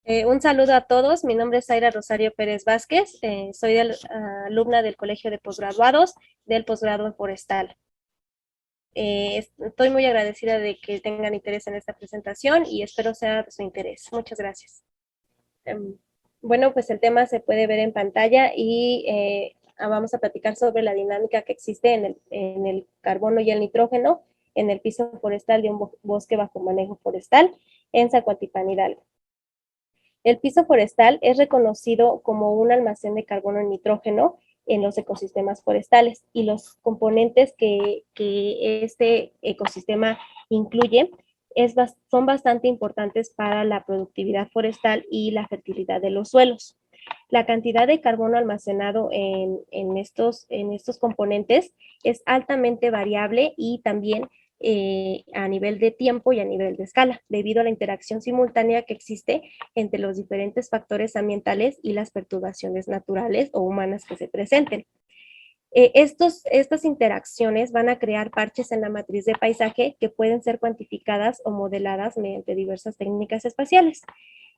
Un saludo a todos, mi nombre es Zaira Rosario Pérez Vázquez, soy alumna del Colegio de Posgraduados del posgrado en Forestal. Estoy muy agradecida de que tengan interés en esta presentación y espero sea de su interés. Muchas gracias. Em, bueno, pues el tema se puede ver en pantalla y vamos a platicar sobre la dinámica que existe en el carbono y el nitrógeno en el piso forestal de un bosque bajo manejo forestal en Zacualtipán, Hidalgo. El piso forestal es reconocido como un almacén de carbono y nitrógeno en los ecosistemas forestales y los componentes que este ecosistema incluye son bastante importantes para la productividad forestal y la fertilidad de los suelos. La cantidad de carbono almacenado en estos componentes es altamente variable y también a nivel de tiempo y a nivel de escala, debido a la interacción simultánea que existe entre los diferentes factores ambientales y las perturbaciones naturales o humanas que se presenten. Estas interacciones van a crear parches en la matriz de paisaje que pueden ser cuantificadas o modeladas mediante diversas técnicas espaciales.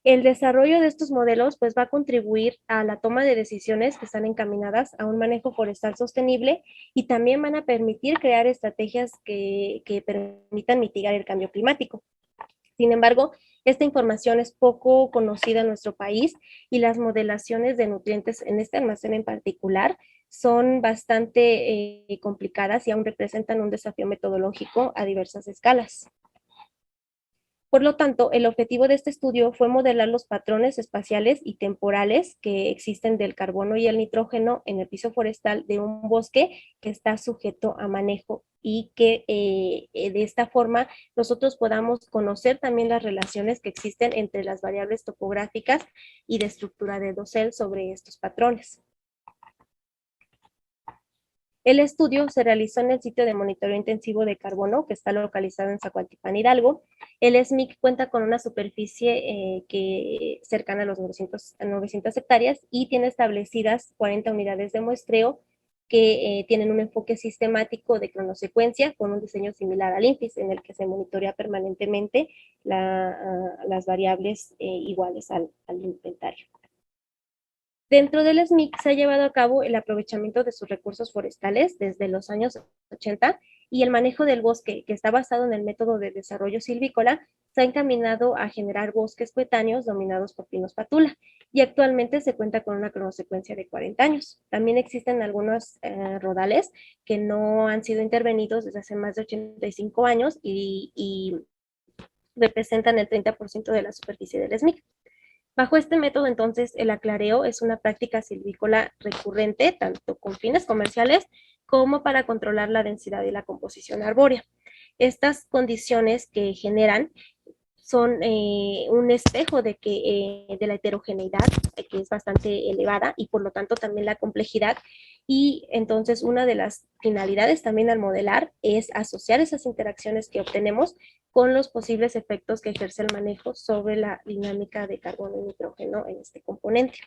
El desarrollo de estos modelos pues va a contribuir a la toma de decisiones que están encaminadas a un manejo forestal sostenible y también van a permitir crear estrategias que permitan mitigar el cambio climático. Sin embargo, esta información es poco conocida en nuestro país y las modelaciones de nutrientes en este almacén en particular son bastante complicadas y aún representan un desafío metodológico a diversas escalas. Por lo tanto, el objetivo de este estudio fue modelar los patrones espaciales y temporales que existen del carbono y el nitrógeno en el piso forestal de un bosque que está sujeto a manejo y que de esta forma nosotros podamos conocer también las relaciones que existen entre las variables topográficas y de estructura de dosel sobre estos patrones. El estudio se realizó en el sitio de monitoreo intensivo de carbono, que está localizado en Zacualtipán, Hidalgo. El SMIC cuenta con una superficie cercana a los 900 hectáreas y tiene establecidas 40 unidades de muestreo que tienen un enfoque sistemático de cronosecuencia con un diseño similar al INFIS, en el que se monitorea permanentemente las variables iguales al inventario. Dentro del SMIC se ha llevado a cabo el aprovechamiento de sus recursos forestales desde los años 80 y el manejo del bosque, que está basado en el método de desarrollo silvícola, se ha encaminado a generar bosques coetáneos dominados por pinos patula y actualmente se cuenta con una cronosecuencia de 40 años. También existen algunos rodales que no han sido intervenidos desde hace más de 85 años y representan el 30% de la superficie del SMIC. Bajo este método, entonces, el aclareo es una práctica silvícola recurrente, tanto con fines comerciales como para controlar la densidad y la composición arbórea. Estas condiciones que generan son un espejo de la heterogeneidad, que es bastante elevada, y por lo tanto también la complejidad. Y entonces una de las finalidades también al modelar es asociar esas interacciones que obtenemos con los posibles efectos que ejerce el manejo sobre la dinámica de carbono y nitrógeno en este componente.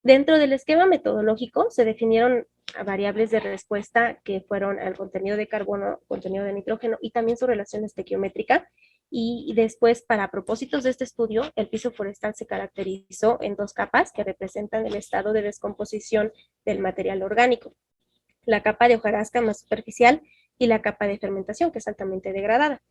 Dentro del esquema metodológico se definieron variables de respuesta que fueron el contenido de carbono, contenido de nitrógeno y también su relación estequiométrica. Y después, para propósitos de este estudio, el piso forestal se caracterizó en dos capas que representan el estado de descomposición del material orgánico. La capa de hojarasca más superficial y la capa de fermentación, que es altamente degradada.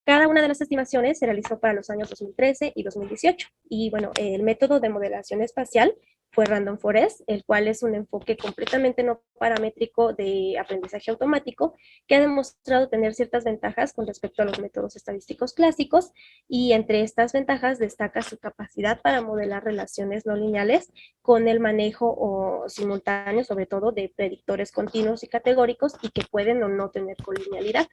Cada una de las estimaciones se realizó para los años 2013 y 2018. Y bueno, el método de modelación espacial fue Random Forest, el cual es un enfoque completamente no paramétrico de aprendizaje automático que ha demostrado tener ciertas ventajas con respecto a los métodos estadísticos clásicos, y entre estas ventajas destaca su capacidad para modelar relaciones no lineales con el manejo o simultáneo, sobre todo de predictores continuos y categóricos y que pueden o no tener colinealidad.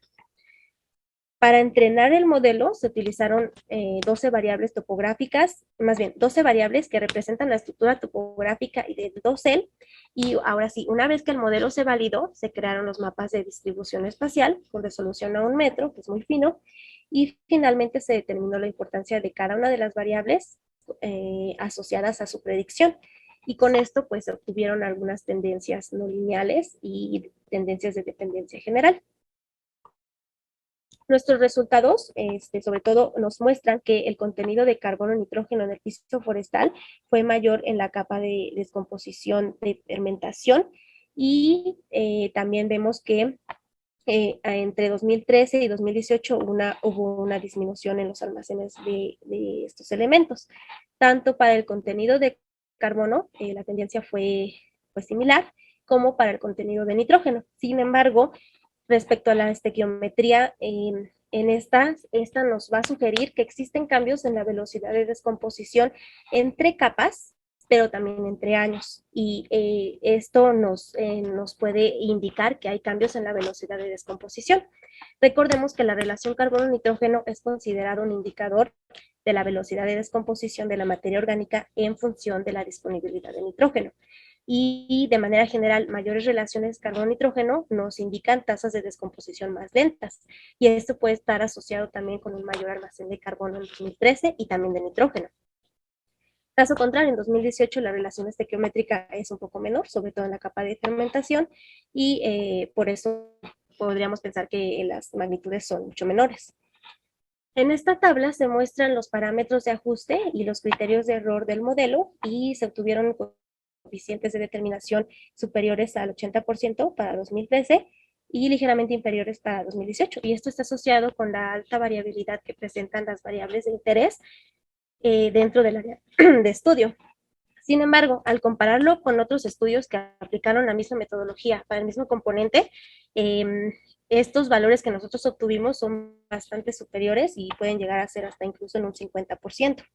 Para entrenar el modelo se utilizaron 12 variables topográficas, más bien 12 variables que representan la estructura topográfica y de dosel. Y ahora sí, una vez que el modelo se validó, se crearon los mapas de distribución espacial con resolución a 1 metro, que es muy fino, y finalmente se determinó la importancia de cada una de las variables asociadas a su predicción. Y con esto pues se obtuvieron algunas tendencias no lineales y tendencias de dependencia general. Nuestros resultados, sobre todo, nos muestran que el contenido de carbono nitrógeno en el piso forestal fue mayor en la capa de descomposición de fermentación y también vemos que entre 2013 y 2018 hubo una disminución en los almacenes de estos elementos. Tanto para el contenido de carbono, la tendencia fue similar, como para el contenido de nitrógeno. Sin embargo, respecto a la estequiometría, esta nos va a sugerir que existen cambios en la velocidad de descomposición entre capas, pero también entre años. Y esto nos puede indicar que hay cambios en la velocidad de descomposición. Recordemos que la relación carbono-nitrógeno es considerado un indicador de la velocidad de descomposición de la materia orgánica en función de la disponibilidad de nitrógeno. Y de manera general, mayores relaciones carbono-nitrógeno nos indican tasas de descomposición más lentas. Y esto puede estar asociado también con un mayor almacén de carbono en 2013 y también de nitrógeno. Caso contrario, en 2018 la relación estequiométrica es un poco menor, sobre todo en la capa de fermentación, y por eso podríamos pensar que las magnitudes son mucho menores. En esta tabla se muestran los parámetros de ajuste y los criterios de error del modelo y se obtuvieron coeficientes de determinación superiores al 80% para 2013 y ligeramente inferiores para 2018. Y esto está asociado con la alta variabilidad que presentan las variables de interés dentro del área de estudio. Sin embargo, al compararlo con otros estudios que aplicaron la misma metodología para el mismo componente, estos valores que nosotros obtuvimos son bastante superiores y pueden llegar a ser hasta incluso en un 50%.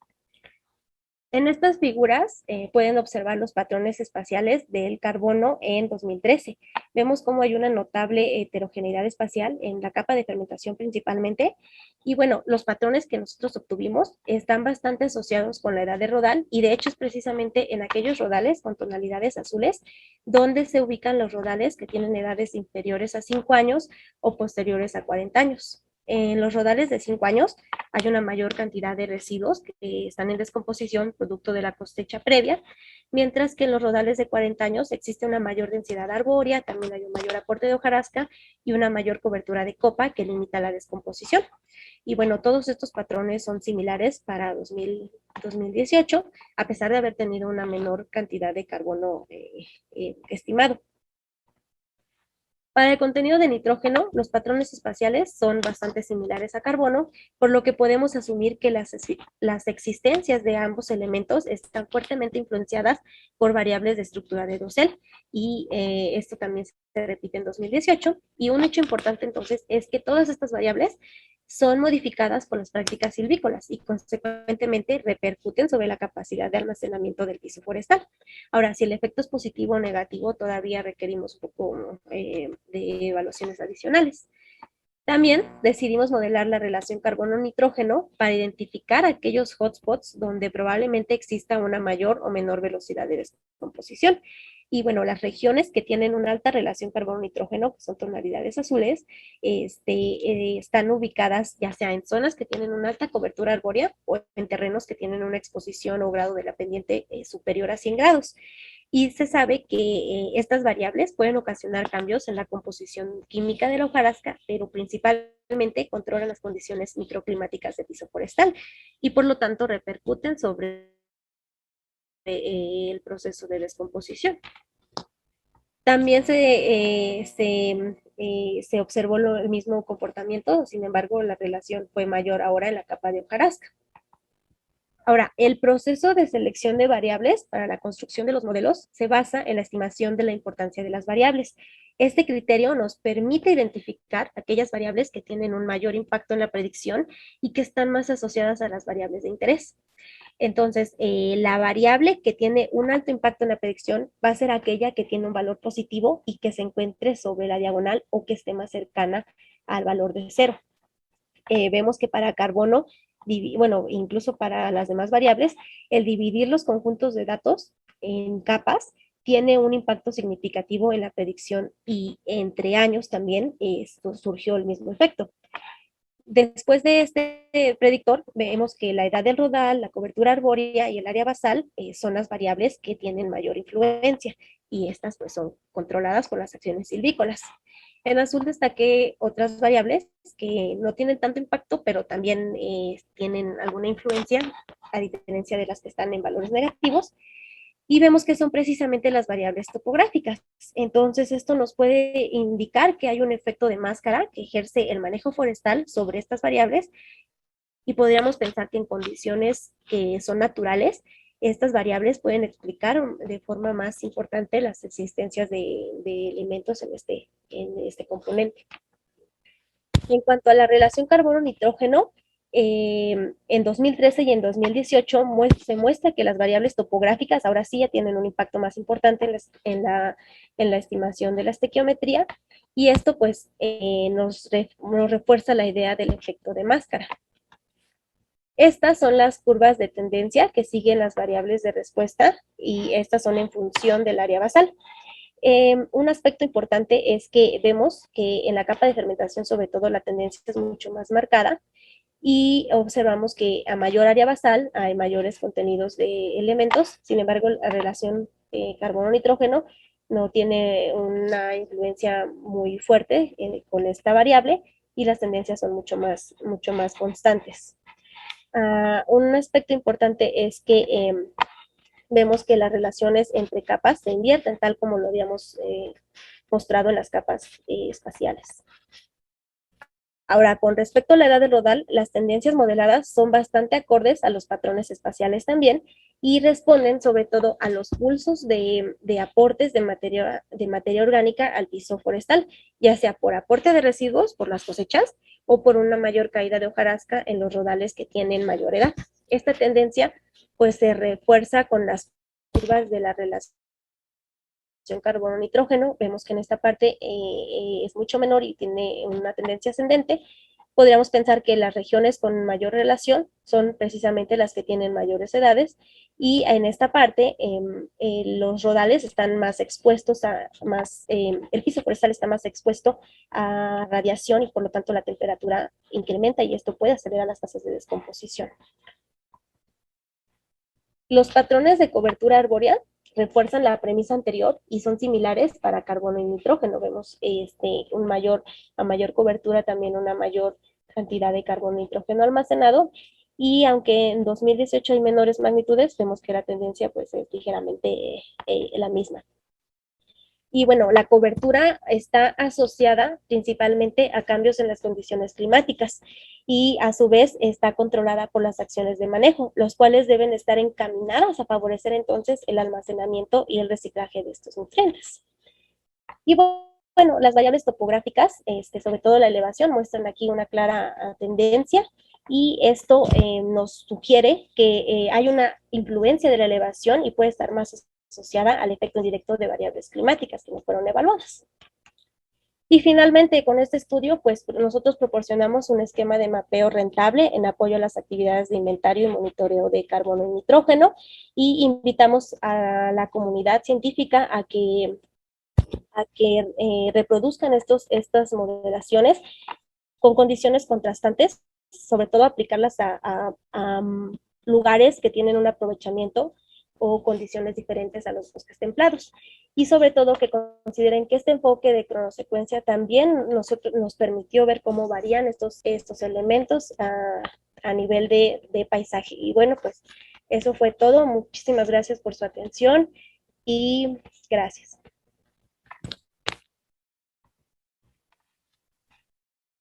En estas figuras pueden observar los patrones espaciales del carbono en 2013. Vemos cómo hay una notable heterogeneidad espacial en la capa de fermentación principalmente. Y bueno, los patrones que nosotros obtuvimos están bastante asociados con la edad de rodal y de hecho es precisamente en aquellos rodales con tonalidades azules donde se ubican los rodales que tienen edades inferiores a 5 años o posteriores a 40 años. En los rodales de 5 años hay una mayor cantidad de residuos que están en descomposición producto de la cosecha previa, mientras que en los rodales de 40 años existe una mayor densidad arbórea, también hay un mayor aporte de hojarasca y una mayor cobertura de copa que limita la descomposición. Y bueno, todos estos patrones son similares para 2018, a pesar de haber tenido una menor cantidad de carbono estimado. Para el contenido de nitrógeno, los patrones espaciales son bastante similares a carbono, por lo que podemos asumir que las existencias de ambos elementos están fuertemente influenciadas por variables de estructura de dosel, y esto también se repite en 2018. Y un hecho importante entonces es que todas estas variables son modificadas por las prácticas silvícolas y consecuentemente repercuten sobre la capacidad de almacenamiento del piso forestal. Ahora, si el efecto es positivo o negativo, todavía requerimos un poco de evaluaciones adicionales. También decidimos modelar la relación carbono-nitrógeno para identificar aquellos hotspots donde probablemente exista una mayor o menor velocidad de descomposición. Y bueno, las regiones que tienen una alta relación carbono-nitrógeno, que son tonalidades azules, están ubicadas ya sea en zonas que tienen una alta cobertura arbórea o en terrenos que tienen una exposición o grado de la pendiente superior a 100 grados. Y se sabe que estas variables pueden ocasionar cambios en la composición química de la hojarasca, pero principalmente controlan las condiciones microclimáticas de piso forestal y por lo tanto repercuten sobre el proceso de descomposición. También se observó el mismo comportamiento, sin embargo, la relación fue mayor ahora en la capa de hojarasca. Ahora, el proceso de selección de variables para la construcción de los modelos se basa en la estimación de la importancia de las variables. Este criterio nos permite identificar aquellas variables que tienen un mayor impacto en la predicción y que están más asociadas a las variables de interés. Entonces, la variable que tiene un alto impacto en la predicción va a ser aquella que tiene un valor positivo y que se encuentre sobre la diagonal o que esté más cercana al valor de 0. Vemos que para carbono, bueno, incluso para las demás variables, el dividir los conjuntos de datos en capas tiene un impacto significativo en la predicción y entre años también esto surgió el mismo efecto. Después de este predictor, vemos que la edad del rodal, la cobertura arbórea y el área basal son las variables que tienen mayor influencia y estas pues son controladas por las acciones silvícolas. En azul destaqué otras variables que no tienen tanto impacto, pero también tienen alguna influencia, a diferencia de las que están en valores negativos, y vemos que son precisamente las variables topográficas. Entonces, esto nos puede indicar que hay un efecto de máscara que ejerce el manejo forestal sobre estas variables, y podríamos pensar que en condiciones que son naturales, estas variables pueden explicar de forma más importante las existencias de elementos en este componente. En cuanto a la relación carbono-nitrógeno, en 2013 y en 2018 se muestra que las variables topográficas ahora sí ya tienen un impacto más importante en la estimación de la estequiometría, y esto pues nos refuerza la idea del efecto de máscara. Estas son las curvas de tendencia que siguen las variables de respuesta, y estas son en función del área basal. Un aspecto importante es que vemos que en la capa de fermentación, sobre todo, la tendencia es mucho más marcada, y observamos que a mayor área basal hay mayores contenidos de elementos. Sin embargo, la relación carbono-nitrógeno no tiene una influencia muy fuerte con esta variable, y las tendencias son mucho más constantes. Un aspecto importante es que vemos que las relaciones entre capas se invierten, tal como lo habíamos mostrado en las capas espaciales. Ahora, con respecto a la edad del rodal, las tendencias modeladas son bastante acordes a los patrones espaciales también, y responden sobre todo a los pulsos de aportes de materia orgánica al piso forestal, ya sea por aporte de residuos por las cosechas o por una mayor caída de hojarasca en los rodales que tienen mayor edad. Esta tendencia pues se refuerza con las curvas de la relación carbono-nitrógeno. Vemos que en esta parte es mucho menor y tiene una tendencia ascendente. Podríamos pensar que las regiones con mayor relación son precisamente las que tienen mayores edades, y en esta parte los rodales están más expuestos el piso forestal está más expuesto a radiación, y por lo tanto la temperatura incrementa, y esto puede acelerar las tasas de descomposición. Los patrones de cobertura arbórea refuerzan la premisa anterior y son similares para carbono y nitrógeno. Vemos a mayor cobertura también una mayor cantidad de carbono y nitrógeno almacenado, y aunque en 2018 hay menores magnitudes, vemos que la tendencia pues es ligeramente la misma. Y bueno, la cobertura está asociada principalmente a cambios en las condiciones climáticas, y a su vez está controlada por las acciones de manejo, los cuales deben estar encaminados a favorecer entonces el almacenamiento y el reciclaje de estos nutrientes. Y bueno, las variables topográficas, sobre todo la elevación, muestran aquí una clara tendencia, y esto nos sugiere que hay una influencia de la elevación y puede estar más asociada al efecto indirecto de variables climáticas que no fueron evaluadas. Y finalmente, con este estudio, pues nosotros proporcionamos un esquema de mapeo rentable en apoyo a las actividades de inventario y monitoreo de carbono y nitrógeno, y invitamos a la comunidad científica a que reproduzcan estas modelaciones con condiciones contrastantes, sobre todo aplicarlas a lugares que tienen un aprovechamiento o condiciones diferentes a los bosques templados. Y sobre todo que consideren que este enfoque de cronosecuencia también nos permitió ver cómo varían estos elementos a nivel de paisaje. Y bueno, pues eso fue todo. Muchísimas gracias por su atención y gracias.